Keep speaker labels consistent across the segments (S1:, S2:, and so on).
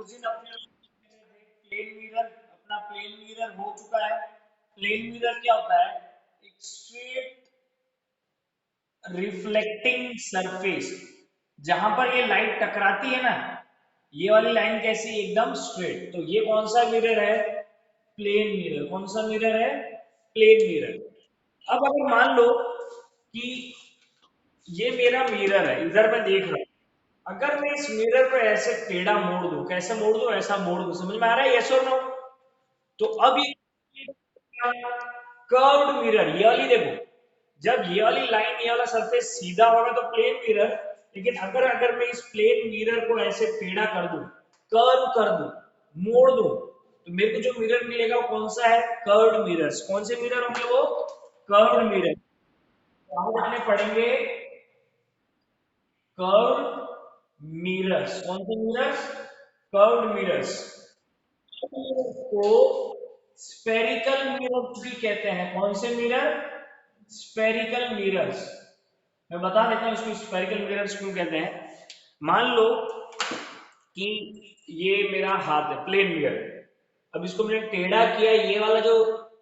S1: उस दिन अपने प्लेन मिरर, अपना प्लेन मिरर हो चुका है। प्लेन मिरर क्या होता है? एक स्ट्रेट रिफ्लेक्टिंग सरफेस, जहां पर ये लाइट टकराती है ना, ये वाली लाइन कैसी? एकदम स्ट्रेट। तो ये कौन सा मिरर है? Plane mirror. कौन सा मिरर है? Plane mirror. अब अगर मान लो कि ये मेरा मिरर है, इधर मैं देख रहा हूं, अगर मैं इस मिरर को ऐसे टेढ़ा मोड़ दूं, कैसे मोड़ दूं? ऐसा मोड़ दूं। समझ में आ रहा है? यस और नो? तो अब ये कर्व्ड मिरर, ये वाली देखो, जब ये वाली लाइन, ये वाला सरफेस सीधा होगा तो प्लेन मिरर, लेकिन अगर अगर मैं इस प्लेन मिरर को ऐसे टेढ़ा कर दूं, कर्व कर दूं, मोड़ दूं, तो मेरे को जो मिरर मिलेगा वो कौन सा है? Curved mirrors. कौन से मिरर होंगे वो? Curved mirror. तो आज हम पढ़ेंगे कर्व्ड मिरर्स। कौन से मिरर्स? Curved mirrors. को स्फेरिकल मिरर्स भी कहते हैं। कौन से मिरर? Spherical mirrors. मैं बता देता हूं इसको स्फेरिकल मिरर्स क्यों कहते हैं। मान लो कि ये मेरा हाथ है, प्लेन मिरर। अब इसको मैंने टेढ़ा किया, ये वाला जो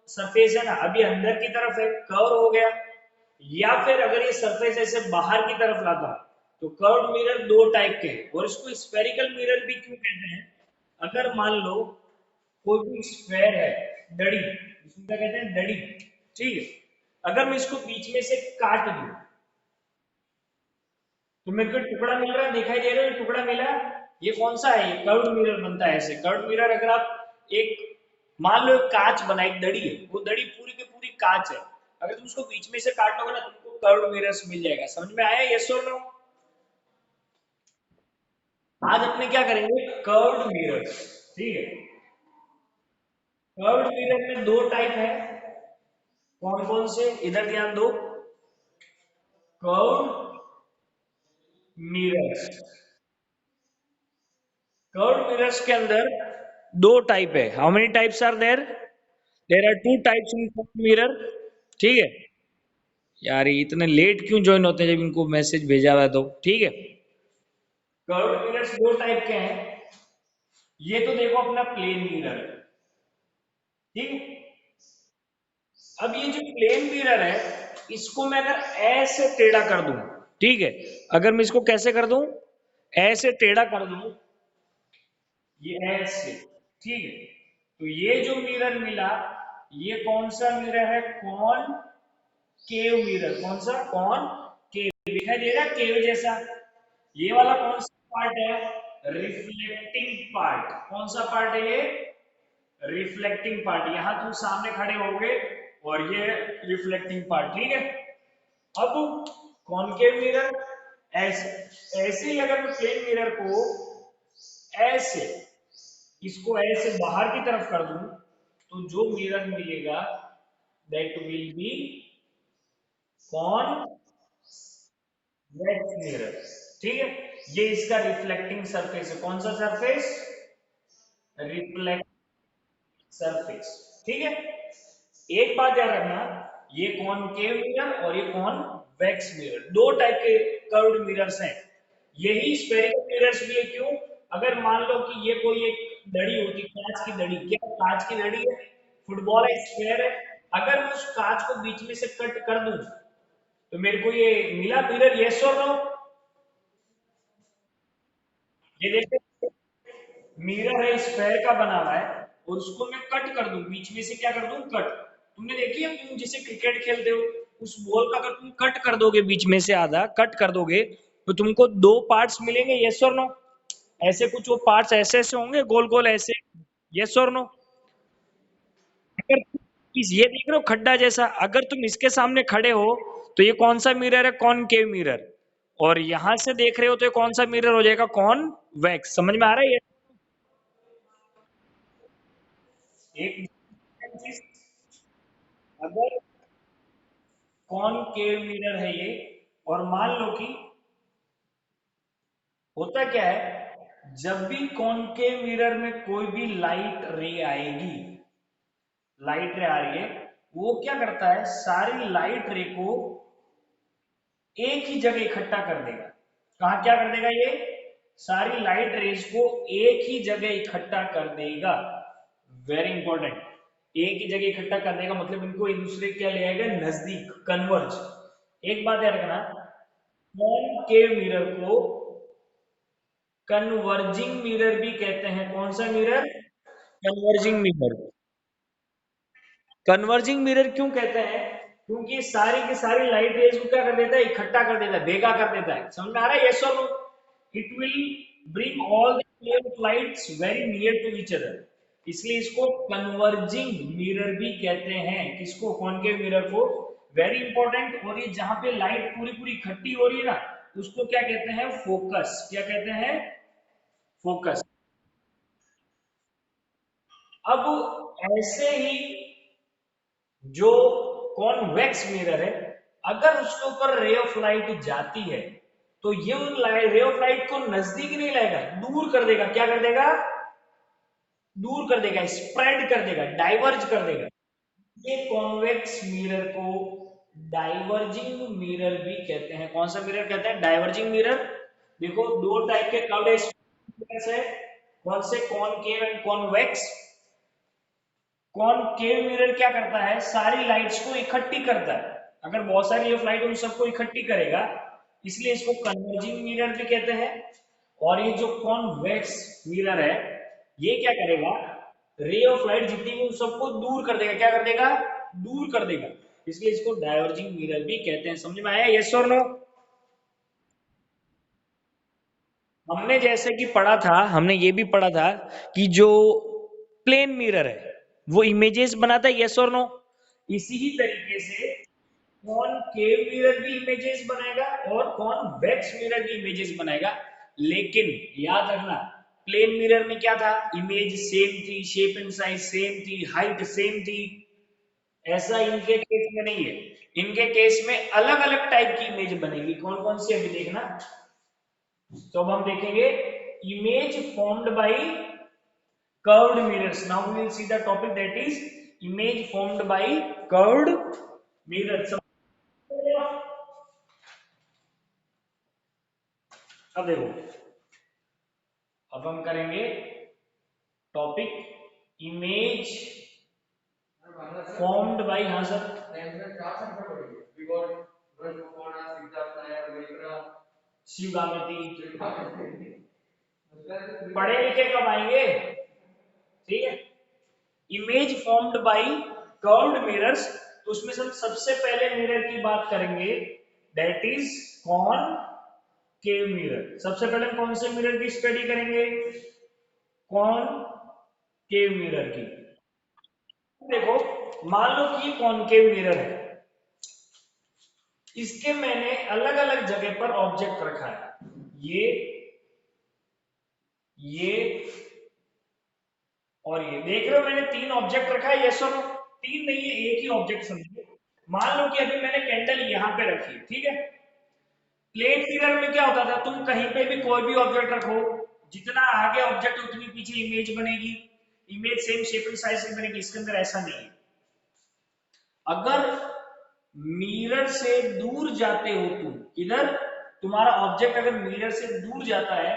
S1: सरफेस है ना, अभी अंदर की तरफ है, कर्व हो गया। या फिर अगर ये सरफेस ऐसे बाहर की तरफ लाता, तो कर्व मिरर दो टाइप के हैं। और इसको स्फेरिकल मिरर भी क्यों कहते हैं? अगर मान लो कोई भी स्क्वायर है, दड़ी, इसमें क्या कहते हैं? दड़ी। ठीक है, अगर मैं इसको बीच में से काट दूं, तो मेरे को टुकड़ा मिल रहा है, दिखाई दे रहा है टुकड़ा मिला। ये कौन सा है? ये कर्व्ड मिरर बनता है। ऐसे कर्व्ड मिरर, अगर आप एक, मान लो एक कांच बना, एक दड़ी है, वो दड़ी पूरी की पूरी कांच है, अगर तुम उसको बीच में से काट लोगे ना, तुमको कर्व्ड मिरर्स मिल जाएगा। समझ में आया? यस और नो? आज अपने क्या करेंगे? Curved mirrors. ठीक है, कर्व्ड मिरर में दो टाइप है। कौन कौन से? इधर ध्यान दो। कर्व्ड मिरर्स, कर्व्ड मिरर्स के अंदर दो टाइप है। How many types are there? There are two types in curved mirror. ठीक है यार, ये इतने लेट क्यों ज्वाइन होते हैं जब इनको मैसेज भेजा हुआ है तो? ठीक है, कर्व्ड मिरर्स दो टाइप के हैं। ये तो देखो अपना प्लेन मिरर है। ठीक है, अब ये जो प्लेन मिरर है, इसको मैं अगर ऐसे टेढ़ा कर दूं, ठीक है, अगर मैं इसको कैसे कर दूं? ऐसे टेढ़ा कर दूं, ये ऐसे। ठीक है, तो ये जो मिरर मिला, ये कौन सा मिरर है? कौन केव मिरर। कौन सा? कौन केव। दिखाई दे रहा है केव जैसा? ये वाला कौन सा पार्ट है? Reflecting part. कौन सा पार्ट है ये? Reflecting part. यहां तुम सामने खड़े होगे और ये रिफ्लेक्टिंग पार्ट। ठीक है, अब कॉनकेव मिरर, ऐसे ऐसे ही अगर मैं प्लेन मिरर को ऐसे, इसको ऐसे बाहर की तरफ कर दूं, तो जो मिरर मिलेगा that will be convex mirror. ठीक है, ये इसका रिफ्लेक्टिंग सरफेस है। कौन सा सरफेस? Reflect surface. ठीक है, एक बात याद रखना, ये कॉनकेव मिरर और ये कॉन्वेक्स मिरर, दो टाइप के कर्व्ड मिरर्स हैं। यही स्फेरिकल मिरर्स भी है। क्यों? अगर मान लो कि ये कोई एक दड़ी होती, कांच की दड़ी, क्या कांच की दड़ी है? फुटबॉल है, स्क्वायर है, अगर मैं उस कांच को बीच में से कट कर दूं, तो मेरे को ये मिला मिरर। यस और नो? ये देखो, मिरर है, स्क्वायर का बना हुआ है, और उसको मैं कट कर दूं, बीच में से क्या कर दूं? कट। तुमने देखी है, तुम जैसे क्रिकेट खेलते हो, उस बॉल का अगर तुम कट कर दोगे, बीच में से आधा कट कर दोगे, तो तुमको दो पार्ट्स मिलेंगे। यस और नो? ऐसे कुछ वो पार्ट्स ऐसे ऐसे होंगे, गोल गोल ऐसे। यस और नो? अगर ये देख रहे हो खड्डा जैसा, अगर तुम इसके सामने खड़े हो, तो ये कौन सा मिरर है? Concave mirror. और यहां से देख रहे हो तो ये कौन सा मिरर हो जाएगा? कॉन्वेक्स। समझ में आ रहा है? ये एक चीज, अगर कॉनकेव मिरर है ये, और मान लो कि होता क्या है, जब भी कॉनकेव मिरर में कोई भी लाइट रे आएगी, लाइट रे आ रही है, वो क्या करता है? सारी लाइट रे को एक ही जगह इकट्ठा कर देगा। कहा क्या कर देगा ये? सारी लाइट रेज को एक ही जगह इकट्ठा कर देगा। वेरी इंपॉर्टेंट, एक ही जगह इकट्ठा कर देगा मतलब इनको एक दूसरे क्या ले आएगा, नजदीक, कन्वर्ज। एक बात याद रखना, कॉनकेव मिरर को कन्वर्जिंग मिरर भी कहते हैं। कौन सा mirror? Converging mirror. Converging mirror क्यों कहते हैं? क्योंकि सारी की सारी लाइट रेज को क्या कर देता है, इकट्ठा कर देता है, भेगा कर देता है। समझ में आ रहा है? यस और no? It will bring all the lights very near to each other, इसलिए इसको कन्वर्जिंग मिरर भी कहते हैं। किसको? कॉनकेव मिरर को। Very important. और ये जहां पे लाइट पूरी पूरी इकट्ठी हो रही है ना, उसको क्या कहते हैं? फोकस। क्या कहते हैं? फोकस। अब ऐसे ही जो कॉन्वेक्स मिरर है, अगर उसके ऊपर रे ऑफ लाइट जाती है तो ये उन रे ऑफ लाइट को नजदीक नहीं लाएगा, दूर कर देगा। क्या कर देगा? दूर कर देगा, स्प्रेड कर देगा, डाइवर्ज कर देगा। ये कॉन्वेक्स मिरर को डाइवर्जिंग मिरर भी कहते हैं। कौन सा मिरर कहते हैं? Diverging mirror. देखो दो टाइप के कर्व्ड है। कौन से? Concave and convex. Concave mirror क्या करता है? सारी लाइट्स को इकट्ठी करता है। अगर बहुत सारी ये लाइट उन सबको इकट्ठी करेगा, इसलिए इसको कन्वर्जिंग मिरर भी कहते हैं। और ये जो कॉन्वेक्स मिरर है, ये क्या करेगा? रे ऑफ लाइट जितनी भी उन सबको दूर कर देगा। क्या कर देगा? दूर कर देगा। इसलिए इसको डाइवर्जिंग मिरर भी कहते हैं। समझ में आया? यस और नो? हमने जैसे कि पढ़ा था, हमने ये भी पढ़ा था कि जो प्लेन मिरर है वो इमेजेस बनाता है। यस और नो? इसी ही तरीके से कॉनकेव मिरर भी इमेजेस बनाएगा और कॉन्वेक्स मिरर भी इमेजेस बनाएगा। लेकिन याद रखना, प्लेन मिरर में क्या था? इमेज सेम थी, शेप एंड साइज सेम थी, हाइट सेम थी। ऐसा इनके केस में नहीं है। इनके केस में अलग अलग टाइप की इमेज बनेगी। कौन कौन सी? अभी देखना। तो अब हम देखेंगे image formed by curved mirrors. Now we will see the topic, that is image formed by curved mirrors. अब देखो, अब हम करेंगे टॉपिक इमेज फॉर्म्ड बाय, हाँ सर, शिवगामिती। पढ़े लिखे कब आएंगे? ठीक है। Image formed by curved mirrors, तो उसमें से हम सबसे पहले मिरर की बात करेंगे, दैट इज कॉनकेव मिरर। सबसे पहले हम कौन से मिरर की स्टडी करेंगे? कॉनकेव मिरर की। देखो, मान लो कि ये कॉनकेव मिरर है, इसके मैंने अलग अलग जगह पर ऑब्जेक्ट रखा है। ये और ये देख रहे हो, मैंने तीन ऑब्जेक्ट रखा है। यस और नो? तीन नहीं है, एक ही ऑब्जेक्ट समझो। मान लो कि अभी मैंने कैंडल यहां पे रखी है, ठीक है। प्लेन मिरर में क्या होता था, तुम कहीं पे भी कोई भी ऑब्जेक्ट रखो, जितना आगे ऑब्जेक्ट उतनी पीछे इमेज बनेगी, image same shape and size की बनेगी। इसके अंदर ऐसा नहीं है। अगर मिरर से दूर जाते हो तुम, किधर? तुम्हारा ऑब्जेक्ट अगर मिरर से दूर जाता है,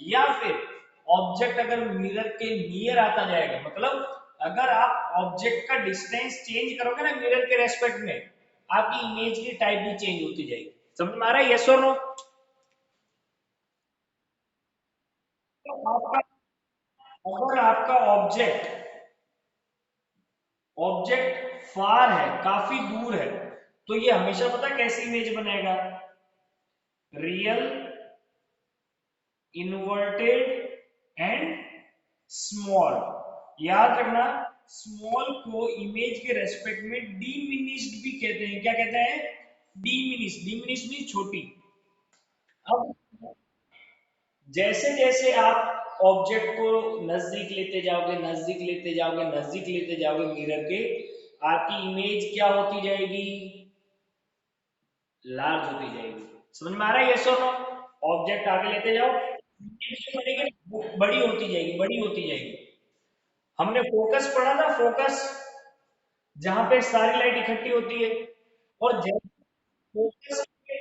S1: या फिर ऑब्जेक्ट अगर मिरर के नियर आता जाएगा, मतलब अगर आप ऑब्जेक्ट का डिस्टेंस चेंज करोगे ना मिरर के रेस्पेक्ट में, आपकी इमेज की टाइप भी चेंज होती जाएगी। समझ में आ रहा है? यस और नो? तो आपका, अगर आपका ऑब्जेक्ट ऑब्जेक्ट फार है, काफी दूर है, तो ये हमेशा पता कैसी इमेज बनाएगा? Real, inverted and small. याद रखना, स्मॉल को इमेज के रेस्पेक्ट में डिमिनिश्ड भी कहते हैं। क्या कहते हैं? डिमिनिश। डिमिनिश मीन छोटी। अब जैसे जैसे आप ऑब्जेक्ट को नजदीक लेते जाओगे, नजदीक लेते जाओगे, नजदीक लेते जाओगे मिरर के, आपकी इमेज क्या होती जाएगी? लार्ज होती जाएगी। समझ में आ रहा है? यस और नो? ऑब्जेक्ट आगे लेते जाओ, बड़ी होती जाएगी, बड़ी होती जाएगी। हमने फोकस पढ़ा था, फोकस, जहां पे सारी लाइट इकट्ठी होती है। और जैसे फोकस के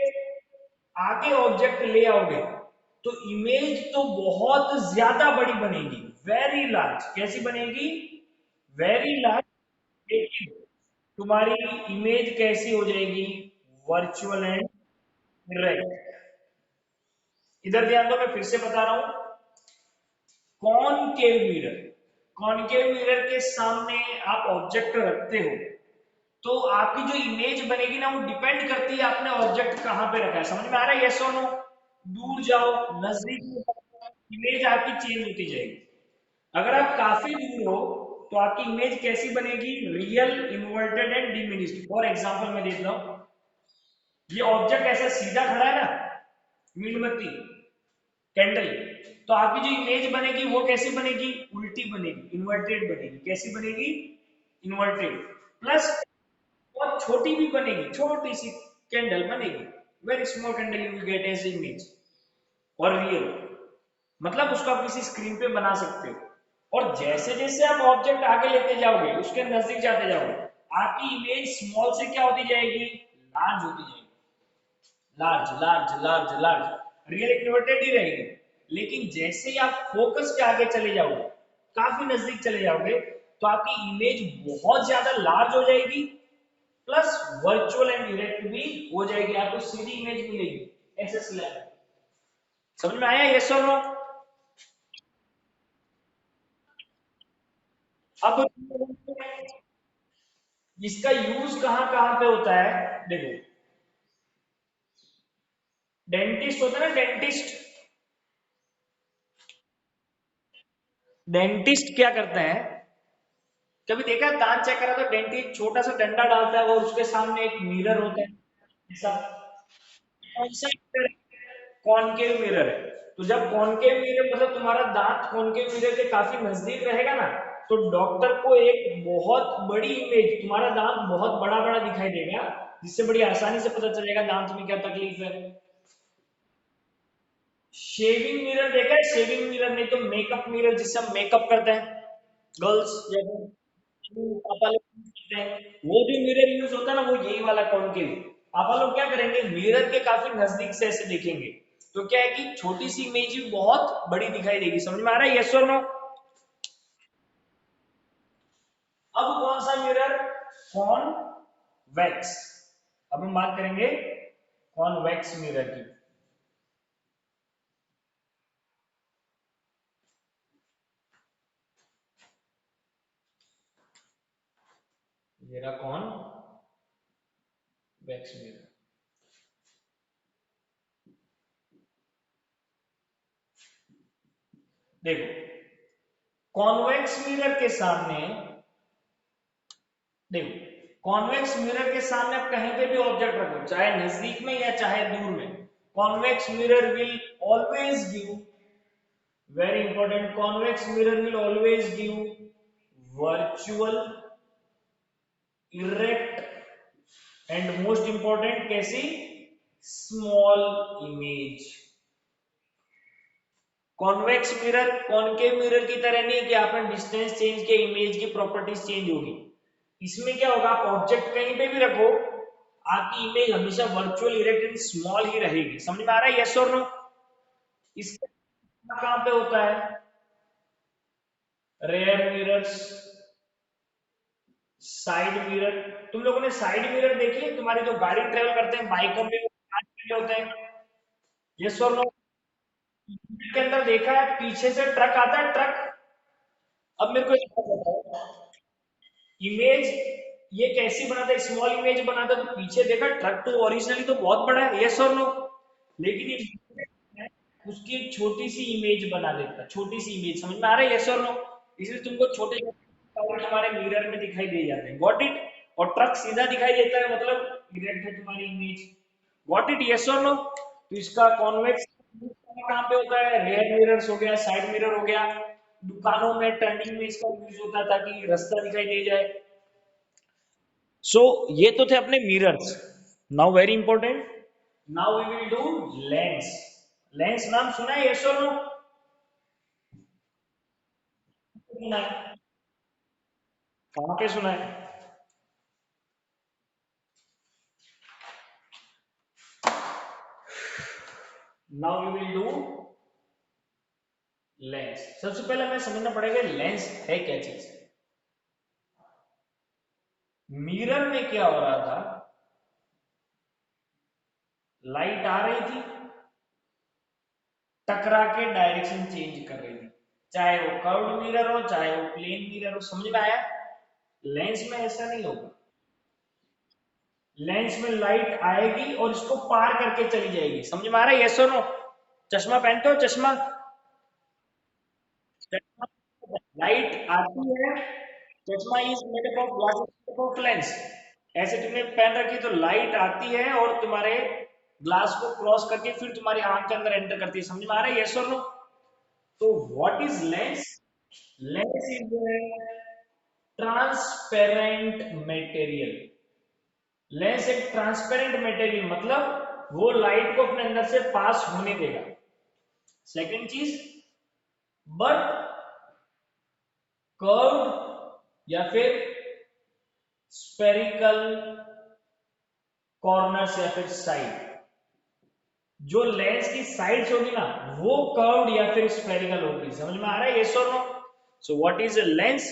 S1: आगे ऑब्जेक्ट ले आओगे, तो इमेज तो बहुत ज्यादा बड़ी बनेगी, वेरी लार्ज। कैसी बनेगी? Very large. लेकिन तुम्हारी इमेज कैसी हो जाएगी? Virtual and erect. इधर ध्यान दो, मैं फिर से बता रहा हूं। कॉनकेव मिरर, कॉनकेव मिरर के सामने आप ऑब्जेक्ट रखते हो, तो आपकी जो इमेज बनेगी ना, वो डिपेंड करती है आपने ऑब्जेक्ट कहां पे रखा है। समझ में आ रहा है? यस और नो? दूर जाओ, नजदीक में जाओ, इमेज आपकी चेंज होती जाएगी। अगर आप काफी दूर हो तो आपकी इमेज कैसी बनेगी? Real, inverted and diminished. For example मैं देता हूं, ये ऑब्जेक्ट ऐसा सीधा खड़ा है ना, मीणबत्ती, कैंडल, तो आपकी जो इमेज बनेगी वो कैसी बनेगी? उल्टी बनेगी, इन्वर्टेड बनेगी। कैसी बनेगी? इन्वर्टेड। प्लस और छोटी भी बनेगी, छोटी सी कैंडल बनेगी, very small candle you will get as image. और रियल मतलब उसको आप किसी स्क्रीन पे बना सकते हो। और जैसे जैसे आप ऑब्जेक्ट आगे लेते जाओगे, उसके नजदीक जाते जाओगे, आपकी इमेज स्मॉल से क्या होती जाएगी? लार्ज होती जाएगी। Large large large large. Real inverted ही रहेगी। लेकिन जैसे ही आप फोकस पे आगे चले जाओगे, काफी नजदीक चले जाओगे, तो आपकी इमेज बहुत ज्यादा लार्ज हो जाएगी, प्लस वर्चुअल एंड डायरेक्ट भी हो जाएगी। आपको सीधी इमेज मिलेगी ऐसे स्लैब। समझ में आया? यस और नो? अब इसका यूज कहां कहां पे होता है? देखो, डेंटिस्ट होता है ना, डेंटिस्ट, डेंटिस्ट क्या करते हैं? कभी देखा है दांत चेक करा तो डेंटिस्ट छोटा सा डंडा डालता है और उसके सामने एक मिरर होता है ऐसा। कौन सा मिरर? कॉनकेव मिरर है। तो जब कॉनकेव मिरर मतलब तुम्हारा दांत कॉनकेव मिरर के काफी नजदीक रहेगा ना, तो डॉक्टर को एक बहुत बड़ी इमेज, तुम्हारा दांत बहुत बड़ा बड़ा दिखाई देगा, जिससे बड़ी आसानी से पता चलेगा दांत में क्या तकलीफ है। शेविंग मिरर देखा है? शेविंग मिरर नहीं तो मेकअप मिरर, जिससे हम मेकअप करते हैं, गर्ल्स या पापा लोग करते हैं, वो जो मिरर यूज होता है ना, वो यही वाला कॉनकेव। पापा लोग क्या करेंगे, मिरर के काफी नजदीक से ऐसे देखेंगे, तो क्या है कि छोटी सी इमेज भी बहुत बड़ी दिखाई देगी। समझ में आ रहा है? यस और नो? अब कौन सा मिरर? कॉन्वेक्स। अब हम बात करेंगे कॉन्वेक्स मिरर की। ये रहा कॉन्वेक्स मिरर। देखो, कॉन्वेक्स मिरर के सामने, देखो कॉन्वेक्स मिरर के सामने आप कहीं पे भी ऑब्जेक्ट रखो, चाहे नजदीक में या चाहे दूर में, convex mirror will always give, very important, convex mirror will always give virtual, erect and most important कैसी? Small image. Convex mirror concave mirror की तरह नहीं है कि आपने डिस्टेंस चेंज किया इमेज की प्रॉपर्टीज चेंज होगी। इसमें क्या होगा, आप ऑब्जेक्ट कहीं पे भी रखो, आपकी इमेज हमेशा वर्चुअल, इरेक्ट एंड स्मॉल ही रहेगी। समझ में आ रहा है? यस और नो? इसका कहां पे होता है? Rear mirrors, side mirror. तुम लोगों ने साइड मिरर देखी है? तुम्हारी जो गाड़ी ट्रेवल करते हैं बाइकों में, वो कांच के होते हैं। यस और नो? के अंदर देखा है, पीछे से ट्रक आता है, ट्रक। अब मेरे को एक बात बताओ, इमेज ये कैसी बनाता है? स्मॉल इमेज बनाता है, तो पीछे देखा ट्रक तो ओरिजिनली तो बहुत बड़ा है, यस और नो? लेकिन ये उसकी एक छोटी सी इमेज बना देता है, छोटी सी इमेज। समझ में आ रहा है? यस और नो? इसलिए तुमको छोटे छोटे हमारे मिरर में दिखाई दे जाते हैं। Got it? और ट्रक सीधा दिखाई देता है, मतलब डायरेक्ट है तुम्हारी इमेज। Got it? यस और नो? तो इसका कॉन्वेक्स कहां पे होता है? रेयर मिरर्स हो गया, साइड मिरर हो गया, दुकानों में टर्निंग में इसका यूज होता है ताकि रास्ता दिखाई दे जाए। सो ये तो थे अपने mirrors. Now very important, now we will do lens. Lens नाम सुना है? यस और नो? सुना है? कहां पे सुना है? Now we will do lens, सबसे पहले हमें समझना पड़ेगा लेंस है क्या चीज। मिरर में क्या हो रहा था, लाइट आ रही थी, टकरा के डायरेक्शन चेंज कर रही थी, चाहे वो कर्व्ड मिरर हो चाहे वो प्लेन मिरर हो, समझ में आया। लेंस में ऐसा नहीं होगा, लेंस में लाइट आएगी और इसको पार करके चली जाएगी, समझ में आ रहा है, यस और नो। चश्मा पहनते हो, चश्मा, लाइट आती है, चश्मा is made up of glasses of lens, ऐसे तुमने पहन रखी तो लाइट आती है और तुम्हारे ग्लास को क्रॉस करके फिर तुम्हारी आंख के अंदर एंटर करती है, समझ में आ रहा है, यस और नो। तो what is lens, lens is transparent material. Lens एक ट्रांसपेरेंट मटेरियल मतलब वो लाइट को अपने अंदर से पास होने देगा। सेकंड चीज, बट कर्व्ड या फिर स्पेरिकल कॉर्नर्स या फिर साइड, जो लेंस की साइड्स होगी ना वो कर्व्ड या फिर स्फेरिकल होगी, समझ में आ रहा है, यस और no. So what is a lens,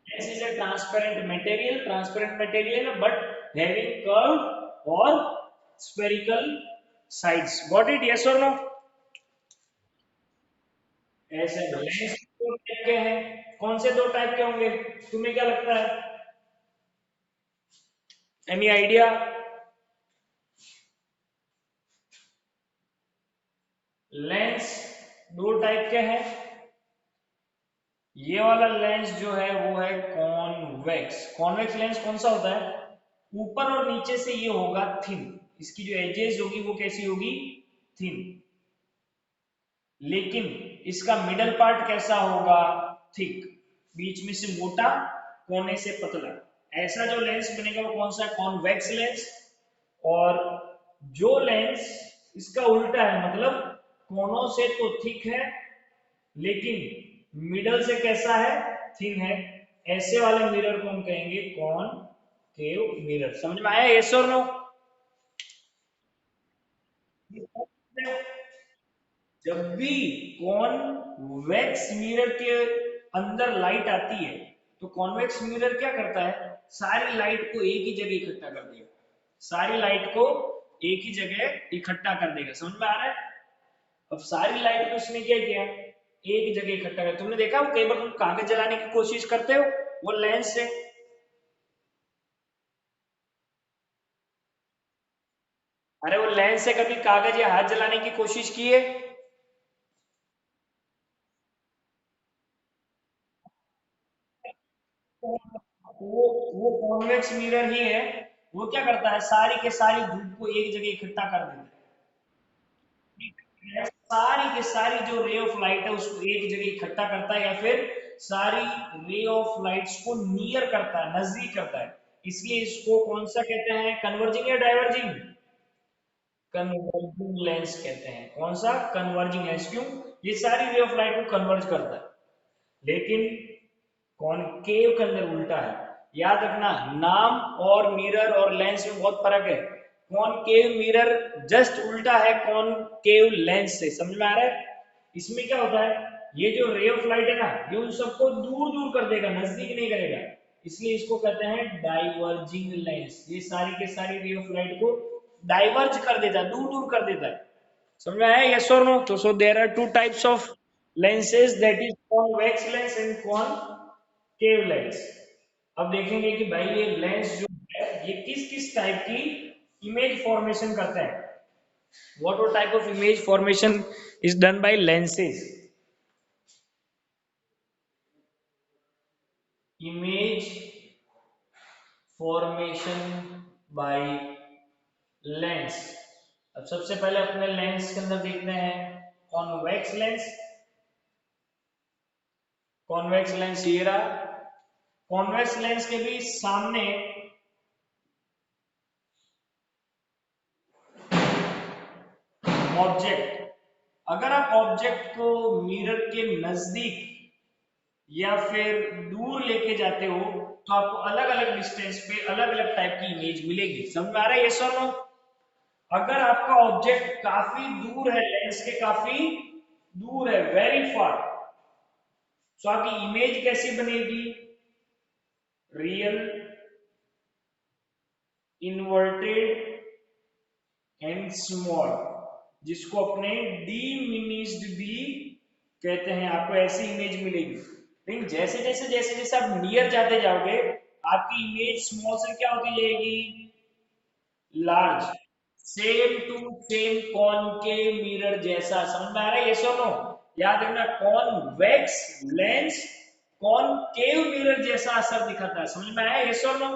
S1: lens is a transparent material, transparent material but having curved और spherical sides, got it, yes और नो। ऐसे लेंस दो टाइप के हैं, कौन से दो टाइप के होंगे, तुम्हें क्या लगता है, एनी आइडिया। लेंस दो टाइप के हैं, ये वाला लेंस जो है वो है कॉन्वेक्स, कॉन्वेक्स लेंस कौन सा होता है, ऊपर और नीचे से ये होगा थिन, इसकी जो एजेस होगी वो कैसी होगी, थिन, लेकिन इसका मिडल पार्ट कैसा होगा, थिक, बीच में से मोटा, कोने से पतला, ऐसा जो लेंस बनेगा वो कौन सा है, कॉन्वेक्स लेंस। और जो लेंस इसका उल्टा है, मतलब कोनों से तो थिक है लेकिन मिडल से कैसा है, थिन है, ऐसे वाले मिरर को हम कहेंगे कॉनकेव मिरर, समझ में आया, यस और नो। जब भी कॉन्वेक्स मिरर के अंदर लाइट आती है तो कॉन्वेक्स मिरर क्या करता है, सारी लाइट को एक ही जगह इकट्ठा कर देगा, सारी लाइट को एक ही जगह इकट्ठा कर देगा, समझ में आ रहा है। अब सारी लाइट को इसने क्या किया, एक जगह इकट्ठा कर, तुमने देखा कई बार तुम कागज जलाने की कोशिश करते हो वो लेंस से, अरे वो लेंस से कभी कागज या हाथ जलाने की कोशिश की है, वो कॉन्वेक्स मिरर ही है, वो क्या करता है सारी के सारी धूप को एक जगह इकट्ठा कर देता है, सारी के सारी जो रे ऑफ लाइट है उसको एक जगह इकट्ठा करता है या फिर सारी रे ऑफ लाइट्स को नियर करता है, नजदीक करता है, इसलिए इसको कौन सा कहते हैं, कन्वर्जिंग या डाइवर्जिंग, कन्वर्जिंग लेंस कहते हैं, कौन सा, कन्वर्जिंग लेंस, क्यों, ये सारी रे ऑफ लाइट को कन्वर्ज करता है, लेकिन कॉनकेव के अंदर उल्टा है, याद रखना नाम और मिरर और लेंस में बहुत फर्क है, कॉनकेव मिरर जस्ट उल्टा है कॉनकेव लेंस से, समझ में आ रहा है। इसमें क्या होता है, ये जो रे ऑफ लाइट है ना ये उन सबको दूर दूर कर देगा, नजदीक नहीं करेगा, इसलिए इसको कहते हैं डाइवर्जिंग लेंस, ये सारी के सारी रे ऑफ लाइट को डाइवर्ज कर देता है, दूर दूर कर देता है, समझ में आया, यस और नो। तो so there are two types of lenses, that is convex lens and concave lens। अब देखेंगे कि भाई ये लेंस जो है ये किस किस टाइप की इमेज फॉर्मेशन करते हैं, what type of image formation is done by lenses, image formation by lens। अब सबसे पहले अपने लेंस के अंदर देखते हैं कॉन्वेक्स लेंस, कॉन्वेक्स लेंस ये रहा, कॉन्वेक्स लेंस के भी सामने ऑब्जेक्ट, अगर आप ऑब्जेक्ट को मिरर के नजदीक या फिर दूर लेके जाते हो तो आपको अलग अलग डिस्टेंस पे अलग अलग टाइप की इमेज मिलेगी, समझ में आ रहा है, यस और नो। अगर आपका ऑब्जेक्ट काफी दूर है, लेंस के काफी दूर है, वेरी फार, सो आपकी इमेज कैसी बनेगी? रियल, इन्वर्टेड एंड स्मॉल, जिसको अपने डिमिनिश्ड भी कहते हैं। आपको ऐसी इमेज मिलेगी। लेकिन जैसे जैसे आप नियर जाते जाओगे, आपकी इमेज स्मॉल से क्या होती जाएगी? Large. Same to same concave mirror जैसा। समझ में आ रहा है? यस और नो? याद रखना, कॉन्वेक्स लेंस कॉनकेव मिरर जैसा असर दिखाता है। समझ में आया? यस और नो?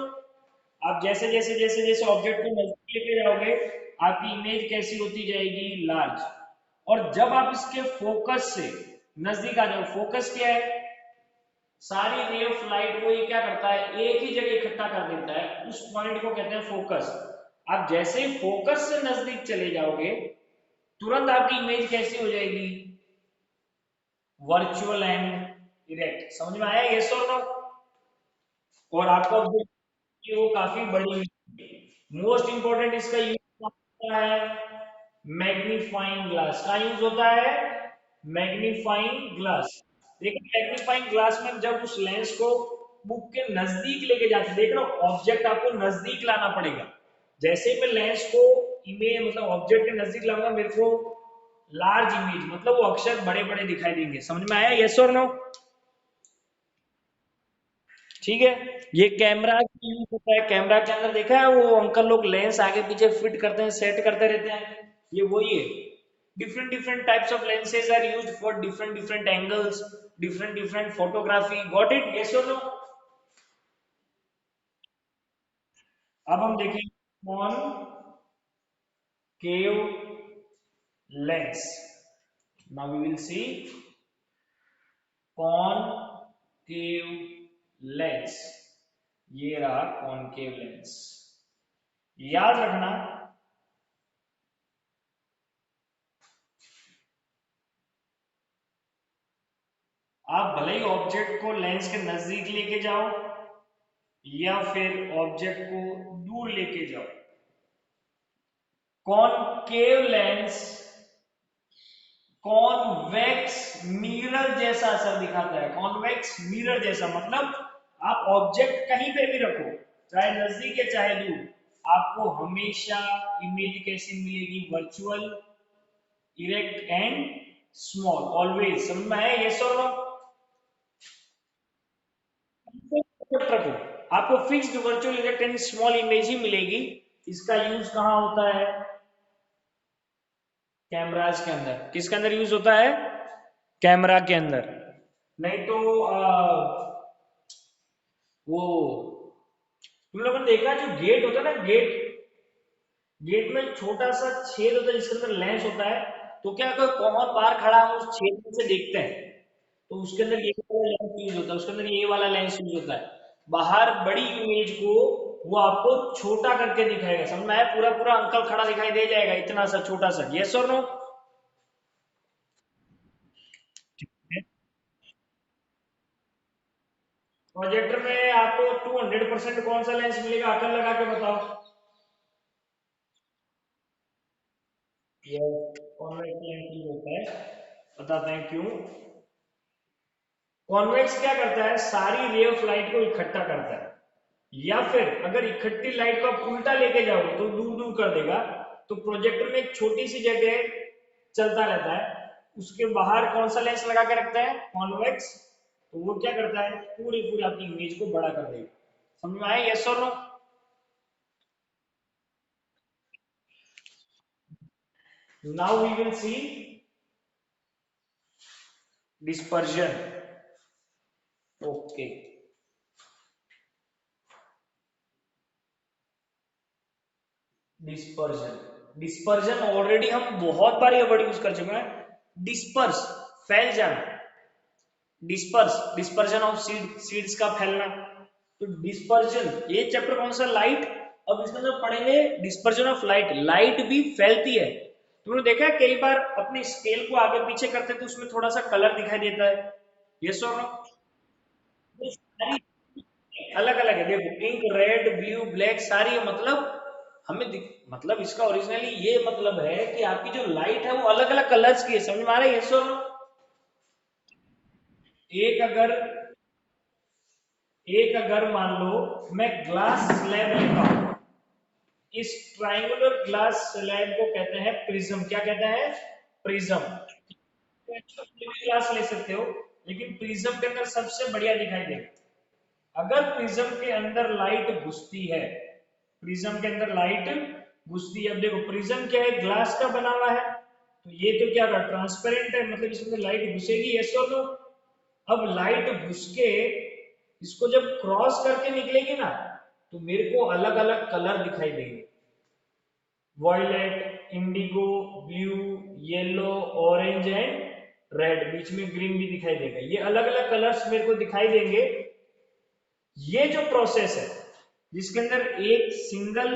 S1: आप जैसे जैसे ऑब्जेक्ट को नजदीक लेके जाओगे, आपकी इमेज कैसी होती जाएगी? लार्ज। और जब आप इसके फोकस से नजदीक आ जाओ, फोकस क्या है? सारी रे ऑफ लाइट को ये क्या करता है? एक ही जगह इकट्ठा कर देता है। उस पॉइंट को कहते हैं फोकस। आप जैसे ही फोकस से नजदीक चले जाओगे, तुरंत आपकी इमेज कैसी हो जाएगी? Virtual and erect. समझ में आया? यस और नो? और आपका कि वो काफी बड़ी। मोस्ट इंपॉर्टेंट इसका यूज होता है मैग्नीफाइंग ग्लास का। यूज होता है मैग्नीफाइंग ग्लास। देखिए, मैग्नीफाइंग ग्लास में जब उस लेंस को बुक के नजदीक लेके जाते, देख रहे हो, ऑब्जेक्ट आपको नजदीक लाना पड़ेगा। जैसे ही मैं लेंस को इमेज मतलब ऑब्जेक्ट के नजदीक लाऊंगा, मेरे को लार्ज इमेज मतलब वो अक्षर बड़े बड़े दिखाई देंगे। समझ में आया? यस और नो? ठीक है। ये कैमरा यूज होता है। कैमरा के अंदर देखा है वो अंकल लोग लेंस आगे पीछे फिट करते हैं, सेट करते रहते हैं, ये वही है। Different different types of lenses are used for different different angles, different different photography. Got it? Yes और नो? अब हम देखेंगे concave lens. Now we will see concave lens. ये रहा कॉनकेव लेंस। याद रखना, आप भले ही ऑब्जेक्ट को लेंस के नजदीक लेके जाओ या फिर ऑब्जेक्ट को दूर लेके जाओ, कॉनकेव लेंस कॉन्वेक्स मिरर जैसा असर दिखाता है। कॉन्वेक्स मिरर जैसा मतलब आप ऑब्जेक्ट कहीं पे भी रखो, चाहे नजदीक है चाहे दूर, आपको हमेशा इमेज कैसी मिलेगी? Virtual, erect and small, always. समझ में आया? यस और नो? रखो, आपको fixed virtual erect and small image ही मिलेगी। इसका यूज कहाँ होता है? कैमराज के अंदर। किसके अंदर यूज होता है? कैमरा के अंदर। नहीं तो वो तुम लोगों ने देखा जो गेट होता है ना, गेट, गेट में छोटा सा छेद होता है जिसके अंदर लेंस होता है। तो क्या कोई कौन बाहर खड़ा है उस छेद में से देखते हैं, तो उसके अंदर ये वाला लेंस यूज होता है, उसके अंदर ये वाला लेंस यूज होता है। बाहर बड़ी इमेज को वो आपको छोटा करके दिखाएगा। समझ में आया? पूरा पूरा अंकल खड़ा दिखाई दे जाएगा, इतना सा छोटा सा। यस और नो? प्रोजेक्टर में आपको 200% कौन सा लेंस मिलेगा? आकर लगा के बताओ। ये कॉन्वेक्स लेंस यूज होता है, बताते हैं क्यों। कॉन्वेक्स क्या करता है? सारी रे ऑफ लाइट को इकट्ठा करता है। या फिर अगर इकट्ठी लाइट को आप उल्टा लेके जाओगे तो दूर दूर कर देगा। तो प्रोजेक्टर में एक छोटी सी जगह चलता रहता है, उसके बाहर कौन सा लेंस लगा के रखता है? कॉन्वेक्स। तो वो क्या करता है? पूरी पूरी आपकी इमेज को बड़ा कर देगा। समझ में आया? यस और no? Now we will see dispersion. Okay, dispersion. Dispersion already हम बहुत बार ये वर्ड यूज कर चुके हैं। डिस्पर्स, फैल जाना। Disperse, dispersion of seed, seeds का फैलना। तो डिस्पर्जन, ये चैप्टर कौन सा? लाइट। अब इसके अंदर पढ़ेंगे डिस्पर्जन ऑफ लाइट। लाइट भी फैलती है। तुमने देखा है कई बार अपने स्केल को आगे पीछे करते हैं तो उसमें थोड़ा सा कलर दिखाई देता है। यस और नो? ये सारी अलग अलग है। देखो, पिंक, रेड, ब्लू, ब्लैक, सारी है। मतलब हमें मतलब इसका ओरिजिनली ये मतलब है कि आपकी जो लाइट है वो अलग अलग कलर्स की है। समझ में आ रहा है? यस और नो? एक अगर एक अगर मान लो मैं ग्लास स्लैब लेता हूं, इस ट्राइंगुलर ग्लास स्लैब को कहते हैं प्रिज्म। क्या कहते हैं? प्रिज्म। ग्लास ले सकते हो, लेकिन प्रिज्म के अंदर सबसे बढ़िया दिखाई देगा। अगर प्रिज्म के अंदर लाइट घुसती है, प्रिज्म के अंदर लाइट घुसती है, अब देखो प्रिज्म क्या है, ग्लास का बना हुआ है, तो ये तो क्या होगा, ट्रांसपेरेंट है, मतलब इसमें लाइट घुसेगी, यस और नो। अब लाइट घुस के इसको जब क्रॉस करके निकलेगी ना, तो मेरे को अलग अलग कलर दिखाई देंगे, violet, indigo, blue, yellow, orange and red, बीच में ग्रीन भी दिखाई देगा। ये अलग अलग कलर्स मेरे को दिखाई देंगे। ये जो प्रोसेस है जिसके अंदर एक सिंगल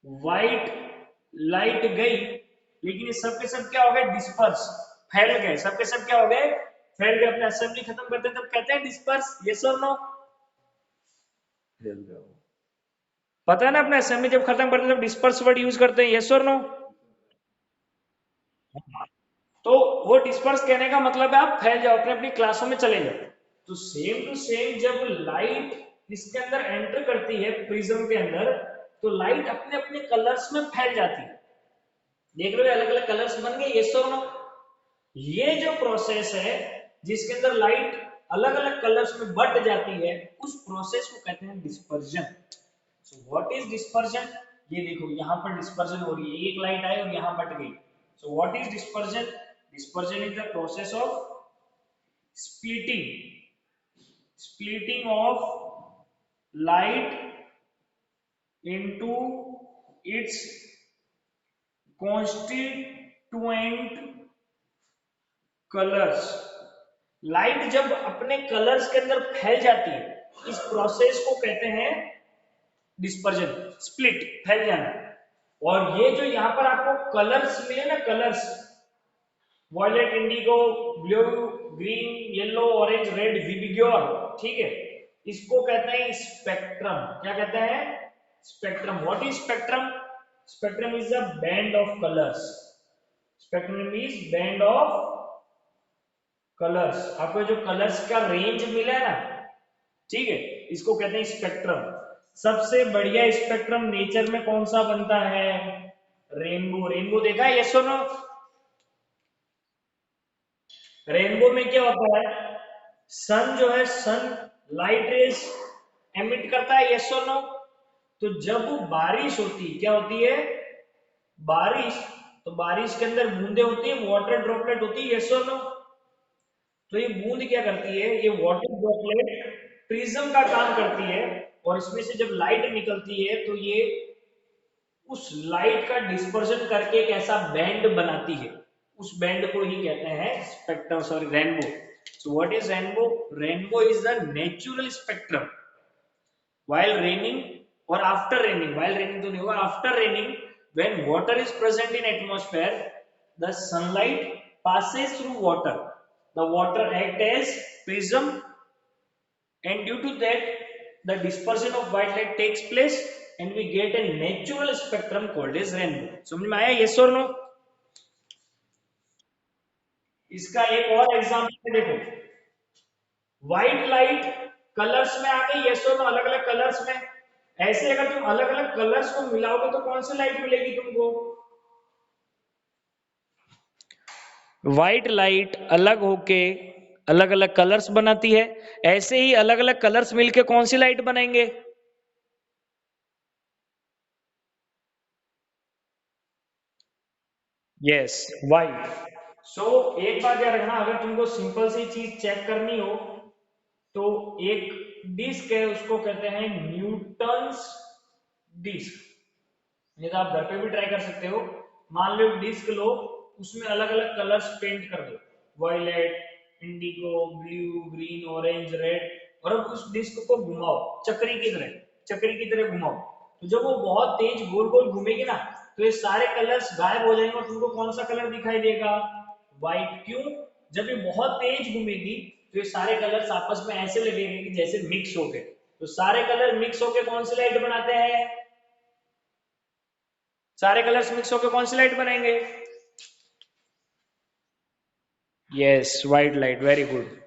S1: व्हाइट लाइट गई, लेकिन ये सब के सब क्या हो गए, डिस्पर्स, फैल गए, सब के सब क्या हो गए, फैल गए। अपने असेंबली खत्म करते हैं तब कहते हैं डिस्पर्स, यस और नो। पता है ना, अपने असेंबली जब खत्म करते हैं तब डिस्पर्स वर्ड यूज करते हैं, यस और नो। तो वो डिस्पर्स कहने का मतलब है आप फैल जाओ, अपने अपनी क्लासों में चले जाओ। तो सेम टू सेम जब लाइट इसके अंदर एंटर करती है प्रिज्म के अंदर, तो लाइट अपने अपने कलर्स में फैल जाती है। देख रहे हो अलग अलग कलर्स बन गए, यस और नो। ये जो प्रोसेस है जिसके अंदर लाइट अलग अलग कलर्स में बट जाती है, उस प्रोसेस को कहते हैं dispersion. So what is dispersion? ये देखो यहाँ पर डिस्पर्जन हो रही है, एक लाइट आई और यहाँ बट गई। सो what is dispersion? Dispersion is the process of splitting of light into its constituent colors। Light जब अपने कलर्स के अंदर फैल जाती है, इस प्रोसेस को कहते हैं डिस्पर्जन, स्प्लिट, फैल जाना। और ये जो यहाँ पर आपको कलर्स मिले ना, colours violet, indigo, blue, green, yellow, orange, red, VIBGYOR, ठीक है, इसको कहते हैं स्पेक्ट्रम। क्या कहते हैं? Spectrum. What is spectrum? Spectrum is the band of colours. Spectrum is band of colours. आपको जो कलर्स का रेंज मिला है ना, ठीक है, इसको कहते हैं स्पेक्ट्रम। सबसे बढ़िया स्पेक्ट्रम नेचर में कौन सा बनता है? रेनबो। रेनबो देखा है, यस और नो? रेनबो में क्या होता है, सन जो है, सन लाइट रेज एमिट करता है, यस और नो। तो जब बारिश होती, क्या होती है, बारिश, तो बारिश के अंदर बूंदे होती है, वाटर ड्रॉपलेट होती है, यस और नो। तो ये बूंद क्या करती है, ये वाटर ड्रॉपलेट प्रिज्म का काम करती है, और इसमें से जब लाइट निकलती है तो ये उस लाइट का डिस्पर्जन करके एक ऐसा बैंड बनाती है, उस बैंड को ही कहते हैं spectrum, sorry rainbow. So what is rainbow? Rainbow is the natural spectrum. while raining or after raining, while raining तो नहीं होगा, after raining, when water is present in atmosphere, the sunlight passes through water, the water act as prism, and due to that the dispersion of white light takes place, and we get a natural spectrum called as rainbow। समझ में आया, yes or no? इसका एक और example देखो, white light colours में आ गई, yes और नो, अलग अलग कलर्स में। ऐसे अगर तुम अलग अलग कलर्स को मिलाओगे तो कौन सी लाइट मिलेगी तुमको? व्हाइट लाइट अलग होके अलग अलग कलर्स बनाती है, ऐसे ही अलग अलग कलर्स मिलके कौन सी लाइट बनाएंगे? Yes, white. सो एक बात याद रखना, अगर तुमको सिंपल सी चीज चेक करनी हो, तो एक डिस्क है, उसको कहते हैं न्यूटन्स डिस्क। नहीं तो आप घर पे भी ट्राई कर सकते हो। मान लो डिस्क लो, उसमें अलग अलग कलर्स पेंट कर दो, violet, indigo, blue, green, orange, red, और अब उस डिस्क को घुमाओ चक्री की तरह, चक्री की तरह घुमाओ। तो जब वो बहुत तेज गोल गोल घूमेगी ना, तो ये सारे कलर्स गायब हो जाएंगे और तुमको कौन सा कलर दिखाई देगा? व्हाइट। क्यों? जब ये बहुत तेज घूमेगी तो ये सारे कलर्स आपस में ऐसे लगेंगे कि जैसे मिक्स हो गए। तो सारे कलर मिक्स होके कौन सी लाइट बनाते हैं? सारे कलर्स मिक्स होकर कौन सी लाइट बनाएंगे? Yes, white light, very good.